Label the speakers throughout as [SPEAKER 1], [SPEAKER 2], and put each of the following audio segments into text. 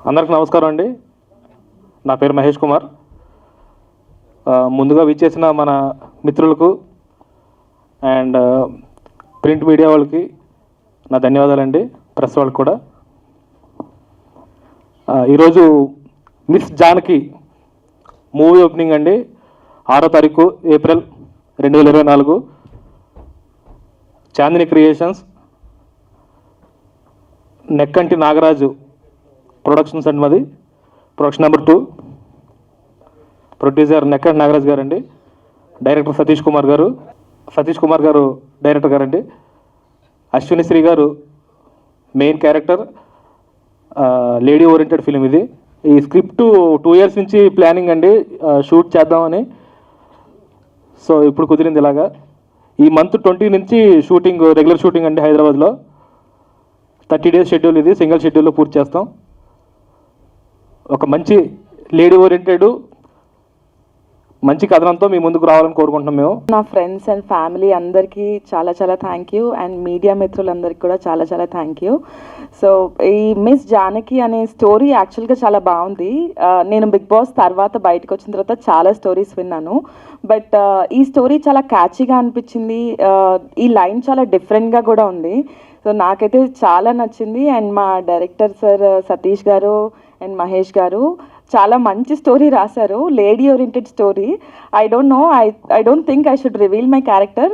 [SPEAKER 1] అందరికి నమస్కారం అండి. నా పేరు మహేష్ కుమార్. ముందుగా విచ్చేసిన మన మిత్రులకు అండ్ ప్రింట్ మీడియా వాళ్ళకి నా ధన్యవాదాలండి, ప్రెస్ వాళ్ళకి కూడా. ఈరోజు మిస్ జానకి మూవీ ఓపెనింగ్ అండి, 6వ తారీఖు April 2024, Chandini creations, Nekkanti Nagaraju productions అండి. మాది production number 2. Producer Nekkanti Nagaraju గారు అండి. డైరెక్టర్ సతీష్ కుమార్ గారు డైరెక్టర్ గారండి. అశ్విని శ్రీ గారు main character. Lady oriented film ఇది. ఈ స్క్రిప్ట్ 2 years నుంచి ప్లానింగ్ అండి, షూట్ చేద్దామని. సో ఇప్పుడు కుదిరింది ఇలాగా. ఈ మంత్ 20 నుంచి షూటింగ్, రెగ్యులర్ షూటింగ్ అండి హైదరాబాద్లో. 30 days షెడ్యూల్ ఇది, సింగిల్ షెడ్యూల్లో పూర్తి చేస్తాం. ఒక మంచి లేడీ ఓరియంటెడ్ మంచి కథనంతో మీ ముందుకు రావాలని కోరుకుంటున్నాం మేము.
[SPEAKER 2] నా ఫ్రెండ్స్ అండ్ ఫ్యామిలీ అందరికీ చాలా చాలా థ్యాంక్ యూ, అండ్ మీడియా మిత్రులందరికీ కూడా చాలా చాలా థ్యాంక్ యూ. సో ఈ మిస్ జానకి అనే స్టోరీ యాక్చువల్గా చాలా బాగుంది. నేను బిగ్ బాస్ తర్వాత బయటకు వచ్చిన తర్వాత చాలా స్టోరీస్ విన్నాను, బట్ ఈ స్టోరీ చాలా క్యాచీగా అనిపించింది. ఈ లైన్ చాలా డిఫరెంట్గా కూడా ఉంది. సో నాకైతే చాలా నచ్చింది. అండ్ మా డైరెక్టర్ సార్ సతీష్ గారు అండ్ మహేష్ గారు చాలా మంచి స్టోరీ రాశారు, lady oriented story. I don't think I should reveal my character.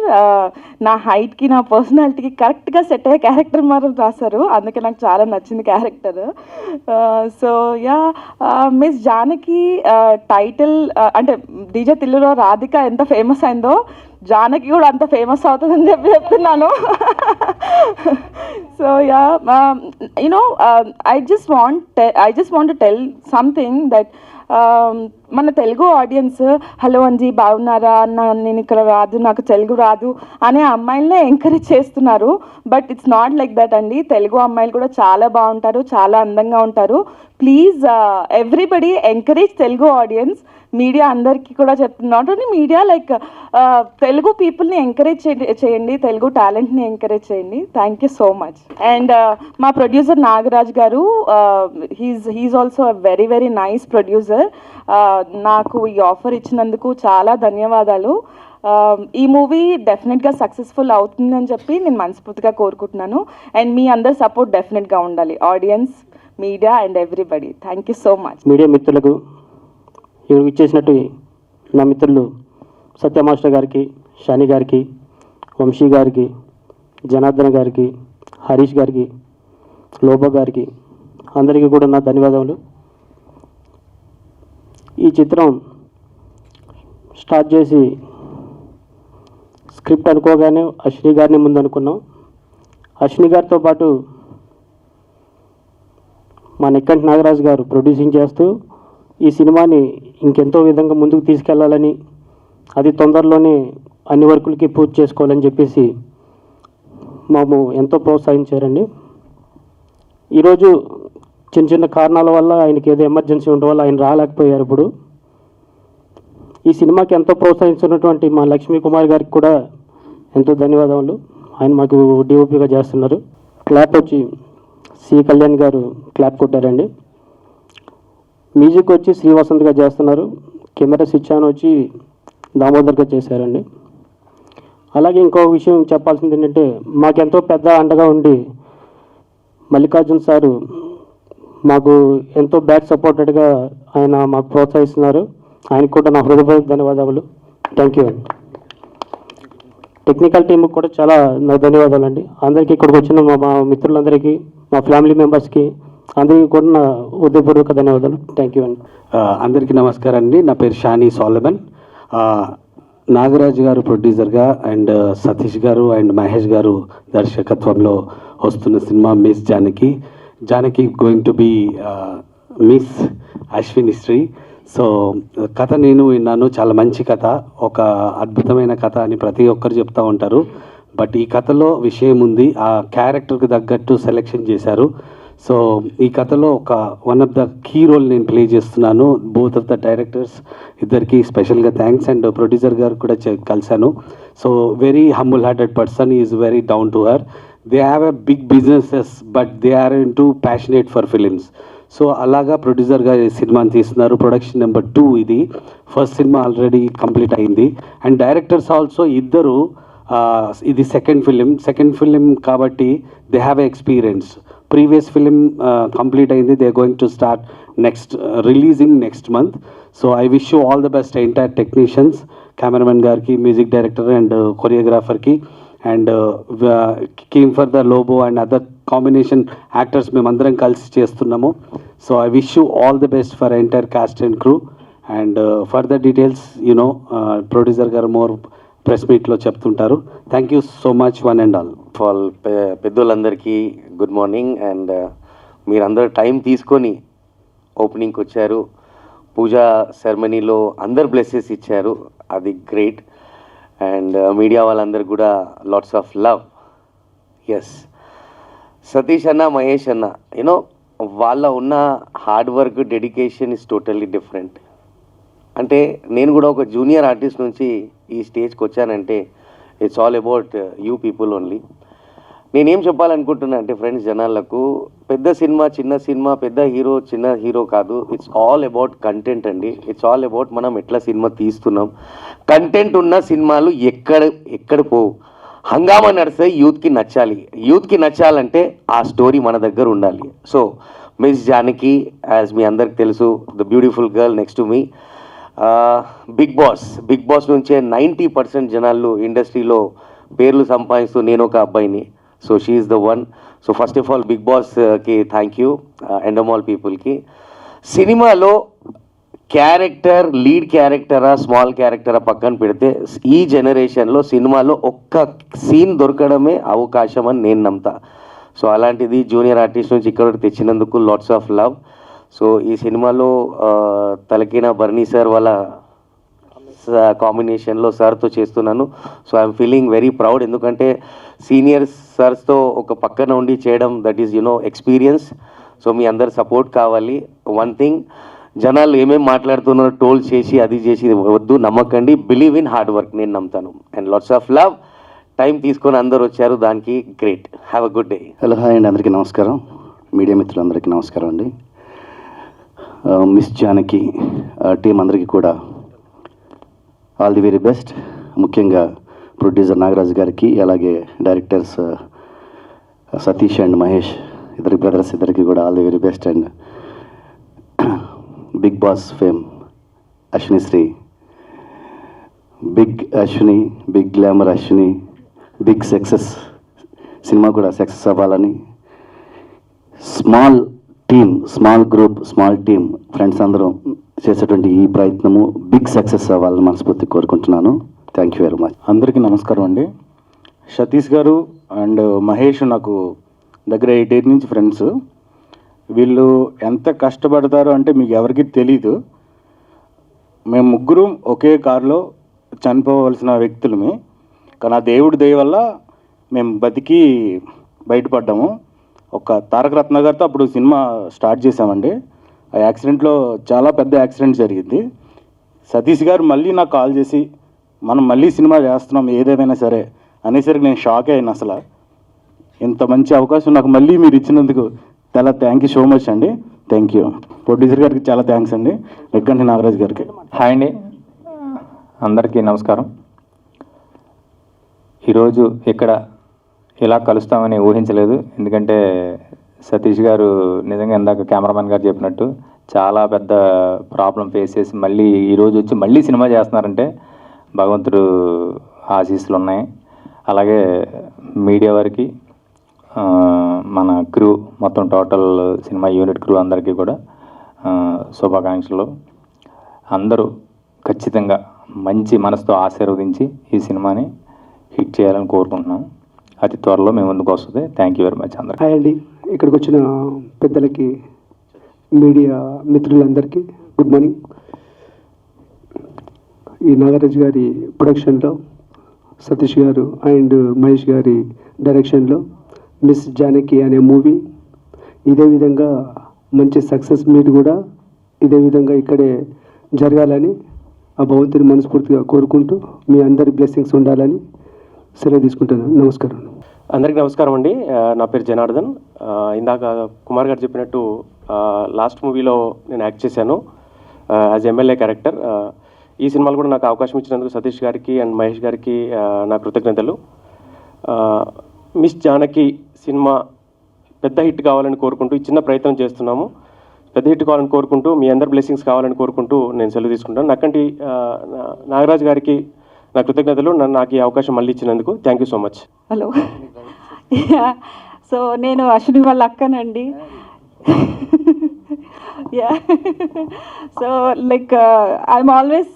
[SPEAKER 2] నా హైట్కి, నా పర్సనాలిటీకి కరెక్ట్గా సెట్ అయ్యే క్యారెక్టర్ మాత్రం రాశారు, అందుకే నాకు చాలా నచ్చింది character. So yeah, miss Janaki title అంటే డీజే తిల్లులో రాధిక ఎంత ఫేమస్ అయిందో జానకి కూడా అంత ఫేమస్ అవుతుందని చెప్తున్నాను. So yeah, I just want to tell something that మన తెలుగు ఆడియన్స్ హలో అంజీ బాగున్నారా అన్న, నేను ఇక్కడ రాదు, నాకు తెలుగు రాదు అనే అమ్మాయిలనే ఎంకరేజ్ చేస్తున్నారు. But it's not like that అండి. తెలుగు అమ్మాయిలు కూడా చాలా బాగుంటారు, చాలా అందంగా ఉంటారు. Please everybody encourage Telugu audience. Media అందరికీ కూడా చెప్తున్నా, not only media, like Telugu పీపుల్ని ఎంకరేజ్ చేయండి, తెలుగు టాలెంట్ని ఎంకరేజ్ చేయండి. Thank you so much. And మా ప్రొడ్యూసర్ నాగరాజ్ గారు, he's also a very very nice producer. నాకు ఈ ఆఫర్ ఇచ్చినందుకు చాలా ధన్యవాదాలు. ఈ మూవీ డెఫినెట్గా సక్సెస్ఫుల్ అవుతుందని చెప్పి నేను మనస్ఫూర్తిగా కోరుకుంటున్నాను. అండ్ మీ అందరి సపోర్ట్ డెఫినెట్గా ఉండాలి, audience, media and everybody. Thank you so much.
[SPEAKER 3] Media మిత్రులకు, ఇక్కడ ఇచ్చేసినట్టు నా మిత్రులు సత్య మాస్టర్ గారికి, షాని గారికి, వంశీ గారికి, జనార్దన్ గారికి, హరీష్ గారికి, లోబో గారికి, అందరికీ కూడా నా ధన్యవాదములు. ఈ చిత్రం స్టార్ట్ చేసి స్క్రిప్ట్ అనుకోగానే అశ్విని గారిని ముందు అనుకున్నాం. అశ్విని గారితో పాటు మా నెక్కంటి నాగరాజు గారు ప్రొడ్యూసింగ్ చేస్తూ ఈ సినిమాని ఇంకెంతో విధంగా ముందుకు తీసుకెళ్లాలని, అది తొందరలోనే అన్ని వర్కులకి పూర్తి చేసుకోవాలని చెప్పేసి మాము ఎంతో ప్రోత్సహించారండి. ఈరోజు చిన్న చిన్న కారణాల వల్ల ఆయనకి ఏదో ఎమర్జెన్సీ ఉండడం వల్ల ఆయన రాలేకపోయారు. ఇప్పుడు ఈ సినిమాకి ఎంతో ప్రోత్సహించినటువంటి మా లక్ష్మీ కుమార్ గారికి కూడా ఎంతో ధన్యవాదాలు. ఆయన మాకు డిఓపిగా చేస్తున్నారు. క్లాప్ వచ్చి సి కళ్యాణ్ గారు క్లాప్ కొట్టారండి. మ్యూజిక్ వచ్చి శ్రీవసంత్గా చేస్తున్నారు. కెమెరా స్విచ్ ఆన్ వచ్చి దామోదర్గా చేశారండి. అలాగే ఇంకో విషయం చెప్పాల్సింది ఏంటంటే, మాకెంతో పెద్ద అండగా ఉండి మల్లికార్జున్ సారు మాకు ఎంతో బ్యాక్ సపోర్టెడ్గా ఆయన మాకు ప్రోత్సహిస్తున్నారు. ఆయనకు కూడా నా హృదయపూర్వక ధన్యవాదాలు. థ్యాంక్ యూ అండి. టెక్నికల్ టీంకి కూడా చాలా నా ధన్యవాదాలు అండి. అందరికీ ఇక్కడికి వచ్చిన మా మిత్రులందరికీ, మా ఫ్యామిలీ మెంబర్స్కి అందరికీ కూడా నా హృదయపూర్వక ధన్యవాదాలు. థ్యాంక్ యూ అండి.
[SPEAKER 4] అందరికీ నమస్కారం అండి. నా పేరు షానీ సోలమన్. నాగరాజు గారు ప్రొడ్యూసర్గా అండ్ సతీష్ గారు అండ్ మహేష్ గారు దర్శకత్వంలో వస్తున్న cinema miss Janaki going to be miss Ashwini Shri. So కథ నేను విన్నాను, చాలా మంచి కథ, ఒక అద్భుతమైన కథ అని ప్రతి ఒక్కరు చెప్తూ ఉంటారు. బట్ ఈ కథలో విషయం ఉంది, ఆ క్యారెక్టర్కి తగ్గట్టు సెలెక్షన్ చేశారు. సో ఈ కథలో ఒక one of the key role నేను ప్లే చేస్తున్నాను. బోత్ ఆఫ్ ద డైరెక్టర్స్ ఇద్దరికి స్పెషల్గా థ్యాంక్స్. అండ్ ప్రొడ్యూసర్ గారు కూడా కలిశాను. So very humble hearted person, is very down to her. They have a big businesses, but they are into passionate for films. So అలాగా ప్రొడ్యూసర్గా ఈ సినిమాని తీస్తున్నారు. ప్రొడక్షన్ నెంబర్ 2 ఇది. ఫస్ట్ సినిమా ఆల్రెడీ కంప్లీట్ అయింది. అండ్ డైరెక్టర్స్ ఆల్సో ఇద్దరు ఇది second film కాబట్టి they have experience. Previous film complete అయింది. They going to start releasing next month. So I wish you all the best entire technicians, cameraman గారికి, music director and కొరియోగ్రాఫర్కి and came for the Lobo and other combination actors మేమందరం కలిసి చేస్తున్నాము. So I wish you all the best for entire cast and crew. And further details producer గారు more press మీట్లో చెప్తుంటారు. Thank you so much one and all.
[SPEAKER 5] పెద్దోళ్ళందరికీ good morning. And మీరందరూ time తీసుకొని ఓపెనింగ్కి వచ్చారు. పూజా సెరమనీలో అందరు బ్లెస్సెస్ ఇచ్చారు, అది గ్రేట్. అండ్ మీడియా వాళ్ళందరూ కూడా lots of love. Yes, Satish అన్న, మహేష్ అన్న, వాళ్ళ ఉన్న hard work, dedication is totally different. అంటే నేను కూడా ఒక జూనియర్ ఆర్టిస్ట్ నుంచి ఈ స్టేజ్కి వచ్చానంటే it's all about you people only. నేనేం చెప్పాలనుకుంటున్నా అంటే ఫ్రెండ్స్, జనాలకు పెద్ద సినిమా, చిన్న సినిమా, పెద్ద హీరో, చిన్న హీరో కాదు. ఇట్స్ ఆల్ అబౌట్ కంటెంట్ అండి. ఇట్స్ ఆల్ అబౌట్ మనం ఎట్లా సినిమా తీస్తున్నాం. కంటెంట్ ఉన్న సినిమాలు ఎక్కడ పోవు. హంగామా నడిస్తే యూత్కి నచ్చాలి. యూత్కి నచ్చాలంటే ఆ స్టోరీ మన దగ్గర ఉండాలి. సో మిస్ జానకి, యాజ్ మీ అందరికి తెలుసు, the beautiful girl next to me. Big boss నుంచే 90% జనాలు ఇండస్ట్రీలో పేర్లు సంపాదిస్తూ నేను ఒక అబ్బాయిని. So she is the one. So first of all big బాస్కి థ్యాంక్ యూ, ఎండమాల్ పీపుల్కి. సినిమాలో క్యారెక్టర్, లీడ్ క్యారెక్టరా, స్మాల్ క్యారెక్టరా పక్కన పెడితే ఈ జనరేషన్లో సినిమాలో ఒక్క సీన్ దొరకడమే అవకాశం అని నేను నమ్ముతా. సో అలాంటిది జూనియర్ ఆర్టిస్ట్ నుంచి ఇక్కడ తెచ్చినందుకు లాట్స్ ఆఫ్ లవ్. సో ఈ సినిమాలో తలకిన బర్నీ సార్ వాళ్ళ కాంబినేషన్లో సార్తో చేస్తున్నాను. So I'm feeling very proud. ఎందుకంటే సీనియర్ సార్స్తో ఒక పక్కన ఉండి చేయడం, దట్ ఈస్ ఎక్స్పీరియన్స్. సో మీ అందరు సపోర్ట్ కావాలి. వన్ థింగ్, జనాలు ఏమేమి మాట్లాడుతున్నారో టోల్ చేసి అది చేసి వద్దు, నమ్మకండి. బిలీవ్ ఇన్ హార్డ్ వర్క్, నేను నమ్ముతాను. And lots of love. Time తీసుకొని అందరు వచ్చారు, దానికి great. Have a good day.
[SPEAKER 6] Hello, hi అండి, అందరికీ నమస్కారం. మీడియా మిత్రులందరికీ నమస్కారం అండి. మిస్ జానకి టీం అందరికీ కూడా ఆల్ ది వెరీ బెస్ట్. ముఖ్యంగా ప్రొడ్యూసర్ నాగరాజ్ గారికి, అలాగే డైరెక్టర్స్ సతీష్ అండ్ మహేష్, ఇద్దరు బ్రదర్స్ ఇద్దరికి కూడా all the very best. And big boss fame Ashwini Shri, big Ashwini, big glamour Ashwini, big success. Cinema కూడా సక్సెస్ అవ్వాలని, small team, small group, small team friends అందరూ చేసేటువంటి ఈ ప్రయత్నము బిగ్ సక్సెస్ అవ్వాలని మనస్ఫూర్తి కోరుకుంటున్నాను. Thank you very much.
[SPEAKER 7] అందరికీ నమస్కారం అండి. సతీష్ గారు అండ్ మహేష్ నాకు దగ్గర 8 years నుంచి ఫ్రెండ్స్. వీళ్ళు ఎంత కష్టపడతారో అంటే మీకు ఎవరికి తెలీదు. మేము ముగ్గురు ఒకే కారులో చనిపోవలసిన వ్యక్తులమే, కానీ ఆ దేవుడి దయ వల్ల మేము బతికి బయటపడ్డాము. ఒక తారక రత్న గారితో అప్పుడు సినిమా స్టార్ట్ చేసామండి. ఆ యాక్సిడెంట్లో చాలా పెద్ద యాక్సిడెంట్ జరిగింది. సతీష్ గారు మళ్ళీ నాకు కాల్ చేసి మనం మళ్ళీ సినిమా చేస్తున్నాం ఏదేమైనా సరే అనేసరికి నేను షాక్ అయ్యాను. అసలు ఇంత మంచి అవకాశం నాకు మళ్ళీ మీరు ఇచ్చినందుకు చాలా థ్యాంక్ యూ సో మచ్ అండి. Thank you. ప్రొడ్యూసర్ గారికి చాలా థ్యాంక్స్ అండి, రెగ్గంటి నాగరాజ్ గారికి.
[SPEAKER 8] హాయ్ అండి, అందరికీ నమస్కారం. ఈరోజు ఇక్కడ ఇలా కలుస్తామని ఊహించలేదు. ఎందుకంటే సతీష్ గారు నిజంగా ఇందాక కెమెరామెన్ గారు చెప్పినట్టు చాలా పెద్ద ప్రాబ్లం ఫేస్ చేసి మళ్ళీ ఈరోజు వచ్చి మళ్ళీ సినిమా చేస్తున్నారంటే భగవంతుడు ఆశీస్సులు ఉన్నాయి. అలాగే మీడియా వారికి, మన క్రూ మొత్తం టోటల్ సినిమా యూనిట్ క్రూ అందరికీ కూడా శుభాకాంక్షలు. అందరూ ఖచ్చితంగా మంచి మనసుతో ఆశీర్వదించి ఈ సినిమాని హిట్ చేయాలని కోరుకుంటున్నాం. అతి త్వరలో మేము ముందుకు వస్తుంది. థ్యాంక్ యూ వెరీ మచ్ అందరికీ.
[SPEAKER 9] హాయ్ అండి, ఇక్కడికి వచ్చిన పెద్దలకి, మీడియా మిత్రులందరికీ గుడ్ మార్నింగ్. ఈ నాగరాజ్ గారి ప్రొడక్షన్లో, సతీష్ గారు అండ్ మహేష్ గారి డైరెక్షన్లో మిస్ జానకి అనే మూవీ ఇదే విధంగా మంచి సక్సెస్ మీట్ కూడా ఇదే విధంగా ఇక్కడే జరగాలని ఆ భగవంతుని మనస్ఫూర్తిగా కోరుకుంటూ మీ అందరి బ్లెస్సింగ్స్ ఉండాలని సెలవు తీసుకుంటున్నాను. నమస్కారం.
[SPEAKER 10] అందరికీ నమస్కారం అండి. నా పేరు జనార్దన్. ఇందాక కుమార్ గారు చెప్పినట్టు లాస్ట్ మూవీలో నేను యాక్ట్ చేశాను యాజ్ ఎమ్మెల్యే క్యారెక్టర్. ఈ సినిమాలో కూడా నాకు అవకాశం ఇచ్చినందుకు సతీష్ గారికి అండ్ మహేష్ గారికి నా కృతజ్ఞతలు. మిస్ జానకి సినిమా పెద్ద హిట్ కావాలని కోరుకుంటూ ఈ చిన్న ప్రయత్నం చేస్తున్నాము. పెద్ద హిట్ కావాలని కోరుకుంటూ మీ అందరి బ్లెస్సింగ్స్ కావాలని కోరుకుంటూ నేను సెలవు తీసుకుంటాను. నాకంటి నాగరాజ్ గారికి నా కృతజ్ఞతలు, నాకు ఈ అవకాశం మళ్ళీ ఇచ్చినందుకు. Thank you so much.
[SPEAKER 11] Hello, so నేను అశ్విని వాళ్ళ అక్కనండి. Yeah, so like I'm always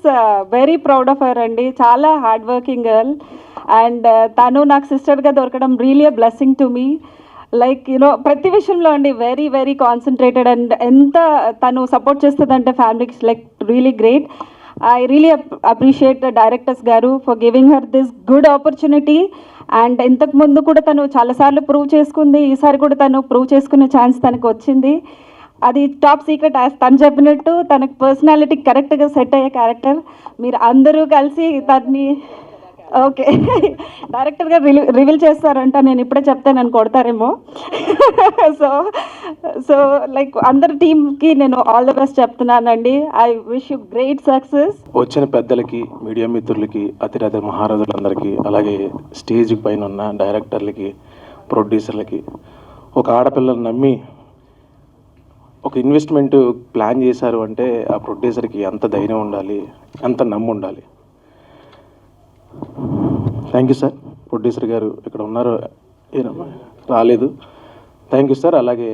[SPEAKER 11] very proud of her అండి. చాలా హార్డ్ వర్కింగ్ గర్ల్ అండ్ తను నాకు సిస్టర్గా దొరకడం really a blessing to me. Like you know ప్రతి విషయంలో అండి వెరీ వెరీ కాన్సన్ట్రేటెడ్ అండ్ ఎంత తను సపోర్ట్ చేస్తుందంటే ఫ్యామిలీకి like really great. I really appreciate the directors garu for giving her this good opportunity and ఇంతకు ముందు కూడా తను చాలాసార్లు ప్రూవ్ చేసుకుంది, ఈసారి కూడా తను ప్రూవ్ చేసుకునే ఛాన్స్ తనకు వచ్చింది. అది టాప్ సీక్రెట్. తను చెప్పినట్టు తనకు పర్సనాలిటీ కరెక్ట్గా సెట్ అయ్యే క్యారెక్టర్. మీరు అందరూ కలిసి తన్ని ఓకే డైరెక్టర్గా రివీల్ చేస్తారంట. నేను ఇప్పుడే చెప్తే నన్ను కొడతారేమో. సో లైక్ అందరి టీమ్కి నేను ఆల్ ద బెస్ట్ చెప్తున్నానండి. I wish you great success.
[SPEAKER 1] వచ్చిన పెద్దలకి, మీడియా మిత్రులకి, అతిరథ మహారాజులందరికీ, అలాగే స్టేజ్ పైన ఉన్న డైరెక్టర్లకి, ప్రొడ్యూసర్లకి, ఒక ఆడపిల్లని నమ్మి ఒక ఇన్వెస్ట్మెంట్ ప్లాన్ చేశారు అంటే ఆ ప్రొడ్యూసర్కి ఎంత ధైర్యం ఉండాలి, ఎంత నమ్ము ఉండాలి. Thank you sir. ప్రొడ్యూసర్ గారు ఇక్కడ ఉన్నారు, రాలేదు. Thank you sir. అలాగే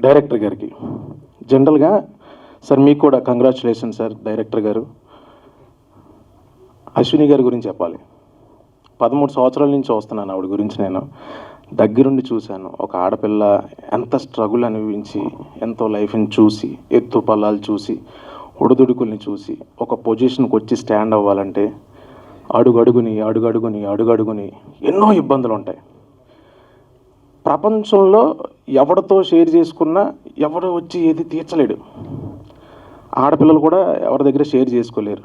[SPEAKER 1] డైరెక్టర్ గారికి జనరల్గా సార్ మీకు కూడా కంగ్రాచులేషన్ సార్. డైరెక్టర్ గారు అశ్విని గారి గురించి చెప్పాలి. 13 సంవత్సరాల నుంచి వస్తున్నాను ఆవిడ గురించి. నేను దగ్గరుండి చూశాను. ఒక ఆడపిల్ల ఎంత స్ట్రగుల్ అనుభవించి, ఎంతో లైఫ్ని చూసి, ఎత్తు పల్లాలు చూసి, ఒడిదుడుకుల్ని చూసి ఒక పొజిషన్కి వచ్చి స్టాండ్ అవ్వాలంటే అడుగడుగుని ఎన్నో ఇబ్బందులు ఉంటాయి. ప్రపంచంలో ఎవరితో షేర్ చేసుకున్నా ఎవరు వచ్చి ఏది తీర్చలేడు. ఆడపిల్లలు కూడా ఎవరి దగ్గర షేర్ చేసుకోలేరు.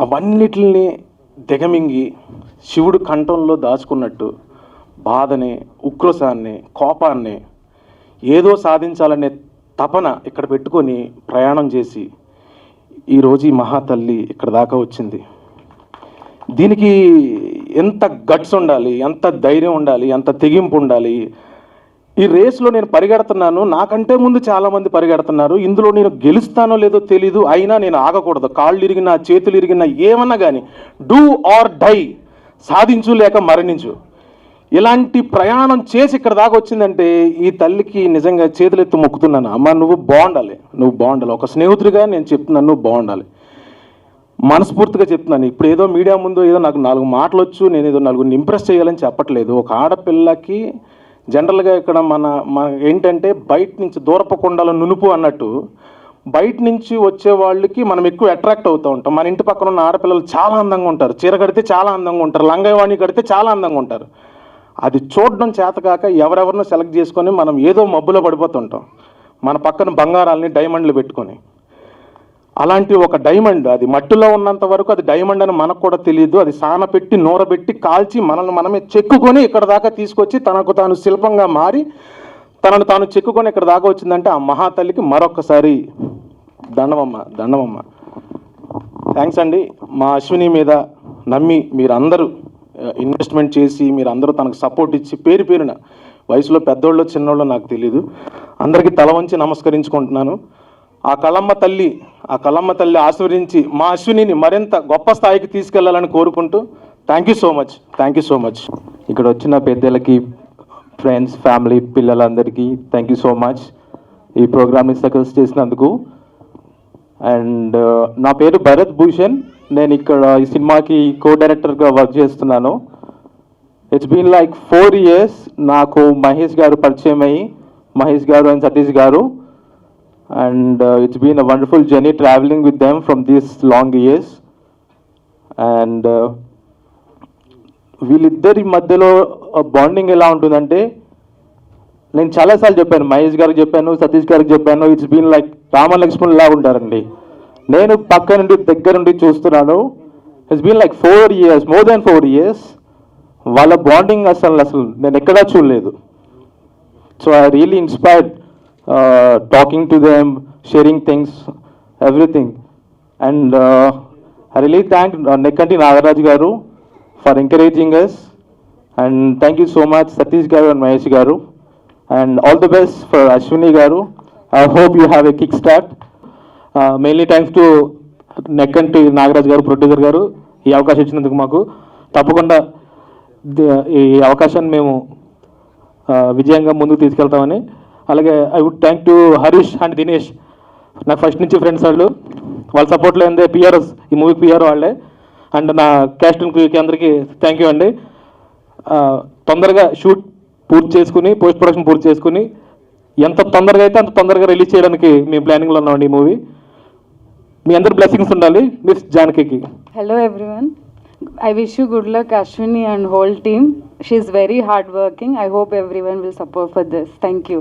[SPEAKER 1] అవన్నిటిని దిగమింగి శివుడు కంఠంలో దాచుకున్నట్టు బాధని, ఉక్రోషాన్ని, కోపాన్ని, ఏదో సాధించాలనే తపన ఇక్కడ పెట్టుకొని ప్రయాణం చేసి ఈరోజు ఈ మహాతల్లి ఇక్కడ దాకా వచ్చింది. దీనికి ఎంత గట్స్ ఉండాలి, ఎంత ధైర్యం ఉండాలి, ఎంత తెగింపు ఉండాలి. ఈ రేస్లో నేను పరిగెడుతున్నాను, నాకంటే ముందు చాలామంది పరిగెడుతున్నారు. ఇందులో నేను గెలుస్తానో లేదో తెలీదు, అయినా నేను ఆగకూడదు. కాళ్ళు ఇరిగినా, చేతులు ఇరిగినా, ఏమన్నా కానీ డూ ఆర్ డై, సాధించు లేక మరణించు. ఇలాంటి ప్రయాణం చేసి ఇక్కడ దాకా వచ్చిందంటే ఈ తల్లికి నిజంగా చేతులెత్తి మొక్కుతున్నాను. అమ్మ నువ్వు బాగుండాలి. ఒక స్నేహితుడిగా నేను చెప్తున్నాను, నువ్వు బాగుండాలి. మనస్ఫూర్తిగా చెప్తున్నాను. ఇప్పుడు ఏదో మీడియా ముందు ఏదో నాకు 4 మాటలు వచ్చు, నేను ఏదో 4 ఇంప్రెస్ చేయాలని చెప్పట్లేదు. ఒక ఆడపిల్లకి జనరల్గా ఇక్కడ మన ఏంటంటే బయట నుంచి దూరపు కొండల నునుపు అన్నట్టు బయట నుంచి వచ్చే వాళ్ళకి మనం ఎక్కువ అట్రాక్ట్ అవుతూ ఉంటాం. మన ఇంటి పక్కన ఉన్న ఆడపిల్లలు చాలా అందంగా ఉంటారు, చీర కడితే చాలా అందంగా ఉంటారు, లంగావాణి కడితే చాలా అందంగా ఉంటారు. అది చూడడం చేతకాక ఎవరెవరినో సెలెక్ట్ చేసుకొని మనం ఏదో మబ్బులో పడిపోతుంటాం, మన పక్కన బంగారాలని, డైమండ్లు పెట్టుకొని. అలాంటి ఒక డైమండ్ అది మట్టిలో ఉన్నంత వరకు అది డైమండ్ అని మనకు కూడా తెలియదు. అది సానపెట్టి, నూరబెట్టి, కాల్చి మనల్ని మనమే చెక్కుకొని ఇక్కడ దాకా తీసుకొచ్చి తనకు తాను శిల్పంగా మారి తనను తాను చెక్కుకొని ఇక్కడ దాకా వచ్చిందంటే ఆ మహాతల్లికి మరొక్కసారి దండమమ్మ. థ్యాంక్స్ అండి. మా అశ్విని మీద నమ్మి మీరందరూ ఇన్వెస్ట్మెంట్ చేసి మీరందరూ తనకు సపోర్ట్ ఇచ్చి పేరున వయసులో పెద్దోళ్ళు చిన్నోళ్ళు నాకు తెలీదు, అందరికీ తల వంచి నమస్కరించుకుంటున్నాను. ఆ కళమ్మ తల్లి ఆశీర్వదించి మా అశ్వినిని మరింత గొప్ప స్థాయికి తీసుకెళ్లాలని కోరుకుంటూ థ్యాంక్ యూ సో మచ్.
[SPEAKER 8] ఇక్కడ వచ్చిన పెద్దలకి, ఫ్రెండ్స్, ఫ్యామిలీ, పిల్లలందరికీ థ్యాంక్ యూ సో మచ్ ఈ ప్రోగ్రామ్ని సక్సెస్ చేసినందుకు. అండ్ నా పేరు భరత్ భూషణ్. నేను ఇక్కడ ఈ సినిమాకి కో డైరెక్టర్గా వర్క్ చేస్తున్నాను. ఇట్స్ బీన్ లైక్ 4 years నాకు మహేష్ గారు పరిచయం అయ్యి, మహేష్ గారు అండ్ సతీష్ గారు. And it's been a wonderful journey traveling with them from these long years. And వీళ్ళిద్దరి మధ్యలో బాండింగ్ ఎలా ఉంటుందంటే నేను చాలాసార్లు చెప్పాను, మహేష్ గారికి చెప్పాను, సతీష్ గారికి చెప్పాను. It's been like Rama Lakshman లా ఉంటారండి. నేను పక్క నుండి దగ్గర నుండి చూస్తున్నాను. It's been like 4 years, more than 4 years. వాళ్ళ బాండింగ్ అసలు నేను ఎక్కడా చూడలేదు. So I really inspired talking to them, sharing things, everything. And I really thank Nekkanti Nagaraj garu for encouraging us. And thank you so much, Satish garu and Mahesh garu. And all the best for Ashwini garu. I hope you have a kickstart. Mainly thanks to Nekkanti Nagaraj garu, producer garu, ఈ అవకాశం ఇచ్చినందుకు మాకు. తప్పకుండా ఈ అవకాశాన్ని మేము విజయంగా ముందుకు తీసుకెళ్తామని. అలాగే I would thank to Harish and Dinesh, నాకు ఫస్ట్ నుంచి ఫ్రెండ్స్ వాళ్ళు. వాళ్ళ సపోర్ట్లో ఏందే పిఆర్ఎస్, ఈ మూవీకి పిఆర్ వాళ్ళే. అండ్ నా క్యాస్ట్ అండ్ క్రూకి అందరికీ థ్యాంక్ యూ అండి. తొందరగా షూట్ పూర్తి చేసుకుని, పోస్ట్ ప్రొడక్షన్ పూర్తి చేసుకుని, ఎంత తొందరగా అయితే అంత తొందరగా రిలీజ్ చేయడానికి మేము ప్లానింగ్లో ఉన్నామండి ఈ మూవీ. మీ అందరి బ్లెస్సింగ్స్ ఉండాలి miss Janaki.
[SPEAKER 12] Hello everyone. I wish you good luck, Ashwini and whole team. She's very hardworking. I hope everyone will support for this. Thank you.